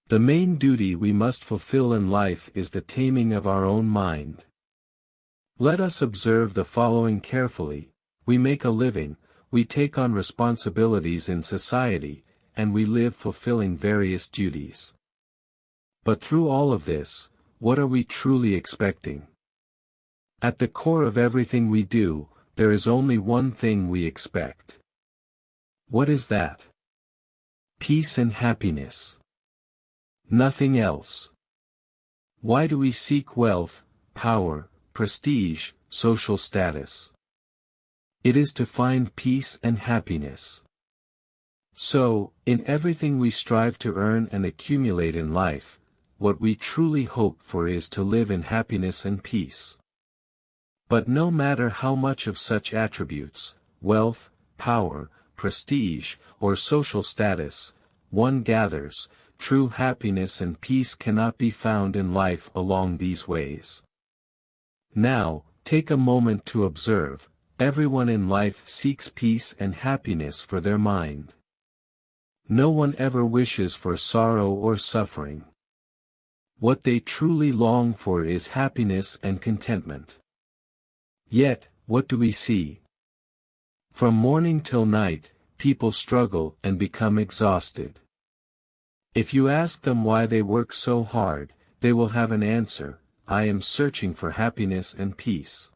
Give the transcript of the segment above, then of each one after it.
The main duty we must fulfill in life is the taming of our own mind. Let us observe the following carefully: we make a living, we take on responsibilities in society, and we live fulfilling various duties. But through all of this, what are we truly expecting? At the core of everything we do, there is only one thing we expect. What is that? Peace and happiness. Nothing else. Why do we seek wealth, power, prestige, social status? It is to find peace and happiness. So, in everything we strive to earn and accumulate in life, what we truly hope for is to live in happiness and peace. But no matter how much of such attributes, wealth, power, prestige, or social status, one gathers, true happiness and peace cannot be found in life along these ways. Now, take a moment to observe: everyone in life seeks peace and happiness for their mind. No one ever wishes for sorrow or suffering. What they truly long for is happiness and contentment. Yet, what do we see? From morning till night, people struggle and become exhausted. If you ask them why they work so hard, they will have an answer: I am searching for happiness and peace.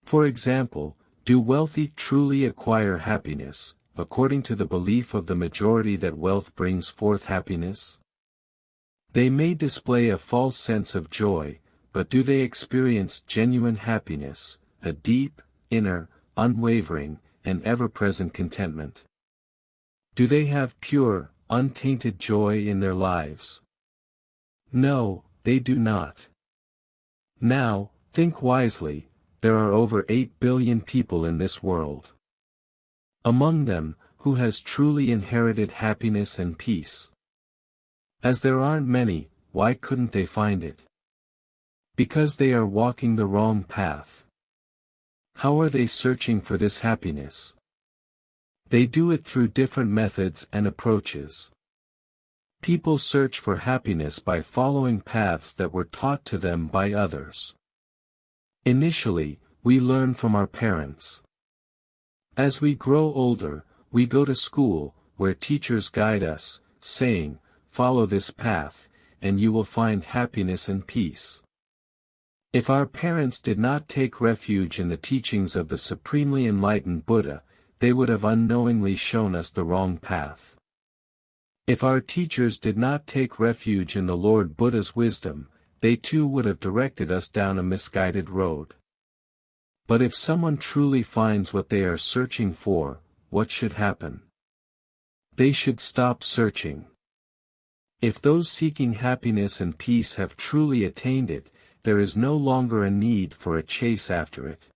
For example, do wealthy truly acquire happiness, according to the belief of the majority that wealth brings forth happiness? They may display a false sense of joy, but do they experience genuine happiness, a deep, inner, unwavering, and ever-present contentment? Do they have pure, untainted joy in their lives? No, they do not. Now, think wisely: there are over 8 billion people in this world. Among them, who has truly inherited happiness and peace? As there aren't many, why couldn't they find it? Because they are walking the wrong path. How are they searching for this happiness? They do it through different methods and approaches. People search for happiness by following paths that were taught to them by others. Initially, we learn from our parents. As we grow older, we go to school, where teachers guide us, saying, "Follow this path, and you will find happiness and peace." If our parents did not take refuge in the teachings of the supremely enlightened Buddha, they would have unknowingly shown us the wrong path. If our teachers did not take refuge in the Lord Buddha's wisdom, they too would have directed us down a misguided road. But if someone truly finds what they are searching for, what should happen? They should stop searching. If those seeking happiness and peace have truly attained it, there is no longer a need for a chase after it.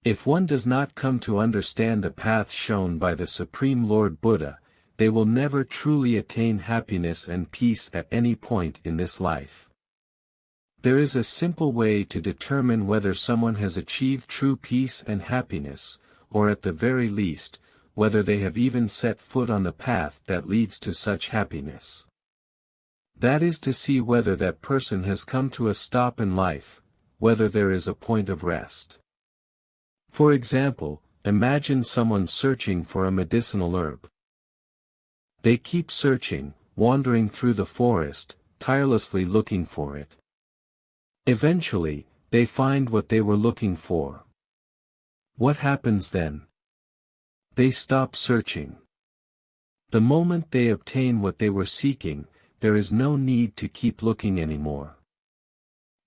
If one does not come to understand the path shown by the Supreme Lord Buddha, they will never truly attain happiness and peace at any point in this life. There is a simple way to determine whether someone has achieved true peace and happiness, or at the very least, whether they have even set foot on the path that leads to such happiness. That is to see whether that person has come to a stop in life, whether there is a point of rest. For example, imagine someone searching for a medicinal herb. They keep searching, wandering through the forest, tirelessly looking for it. Eventually, they find what they were looking for. What happens then? They stop searching. The moment they obtain what they were seeking, there is no need to keep looking anymore.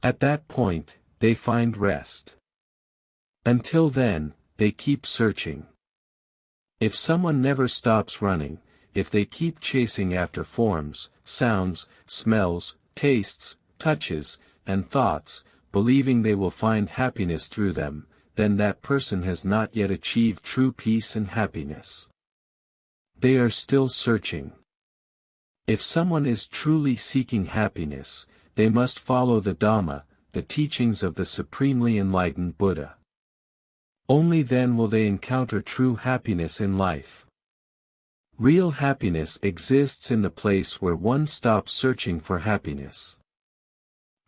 At that point, they find rest. Until then, they keep searching. If someone never stops running, if they keep chasing after forms, sounds, smells, tastes, touches, and thoughts, believing they will find happiness through them, then that person has not yet achieved true peace and happiness. They are still searching. If someone is truly seeking happiness, they must follow the Dhamma, the teachings of the supremely enlightened Buddha. Only then will they encounter true happiness in life. Real happiness exists in the place where one stops searching for happiness.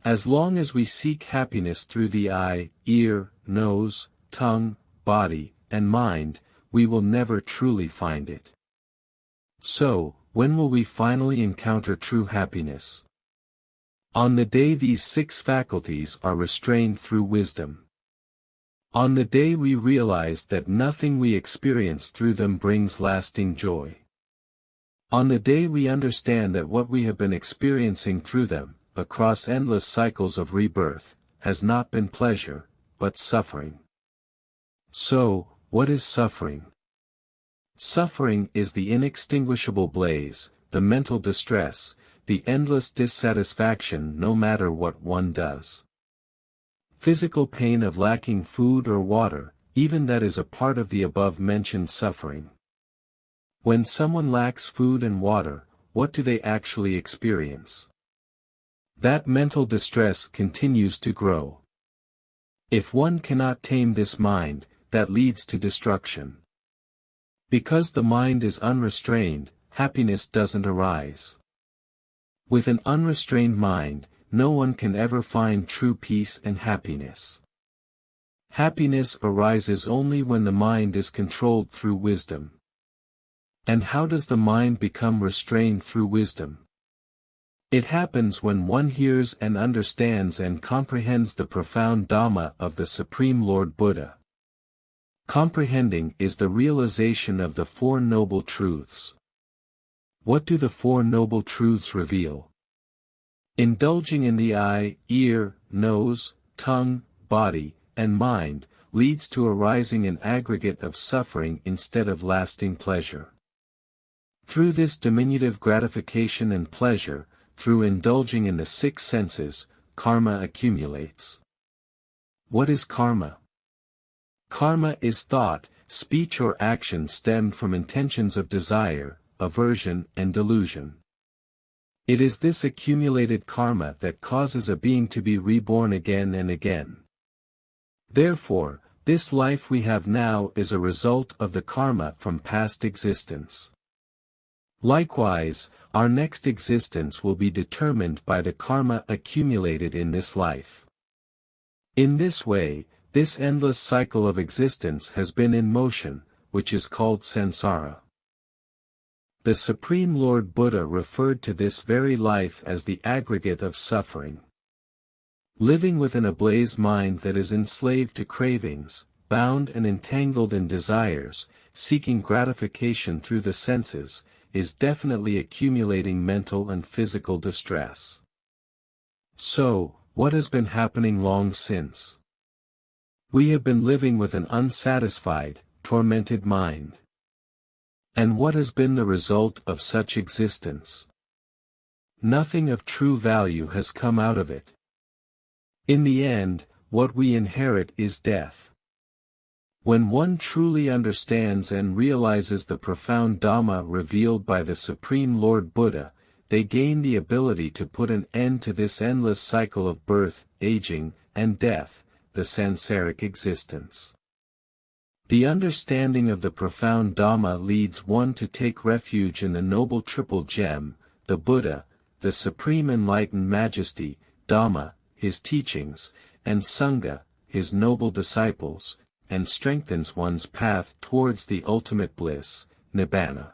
As long as we seek happiness through the eye, ear, nose, tongue, body, and mind, we will never truly find it. So, when will we finally encounter true happiness? On the day these 6 faculties are restrained through wisdom. On the day we realize that nothing we experience through them brings lasting joy. On the day we understand that what we have been experiencing through them, across endless cycles of rebirth, has not been pleasure, but suffering. So, what is suffering? Suffering is the inextinguishable blaze, the mental distress, the endless dissatisfaction no matter what one does. Physical pain of lacking food or water, even that is a part of the above-mentioned suffering. When someone lacks food and water, what do they actually experience? That mental distress continues to grow. If one cannot tame this mind, that leads to destruction. Because the mind is unrestrained, happiness doesn't arise. With an unrestrained mind, no one can ever find true peace and happiness. Happiness arises only when the mind is controlled through wisdom. And how does the mind become restrained through wisdom? It happens when one hears and understands and comprehends the profound Dhamma of the Supreme Lord Buddha. Comprehending is the realization of the 4 Noble Truths. What do the 4 Noble Truths reveal? Indulging in the eye, ear, nose, tongue, body, and mind, leads to arising an aggregate of suffering instead of lasting pleasure. Through this diminutive gratification and pleasure, through indulging in the 6 senses, karma accumulates. What is karma? Karma is thought, speech or action stemmed from intentions of desire, aversion and delusion. It is this accumulated karma that causes a being to be reborn again and again. Therefore, this life we have now is a result of the karma from past existence. Likewise, our next existence will be determined by the karma accumulated in this life. In this way, this endless cycle of existence has been in motion, which is called samsara. The Supreme Lord Buddha referred to this very life as the aggregate of suffering. Living with an ablaze mind that is enslaved to cravings, bound and entangled in desires, seeking gratification through the senses, is definitely accumulating mental and physical distress. So, what has been happening long since? We have been living with an unsatisfied, tormented mind. And what has been the result of such existence? Nothing of true value has come out of it. In the end, what we inherit is death. When one truly understands and realizes the profound Dhamma revealed by the Supreme Lord Buddha, they gain the ability to put an end to this endless cycle of birth, aging, and death, the samsaric existence. The understanding of the profound Dhamma leads one to take refuge in the Noble Triple Gem, the Buddha, the Supreme Enlightened Majesty, Dhamma, his teachings, and Sangha, his noble disciples, and strengthens one's path towards the ultimate bliss, Nibbana.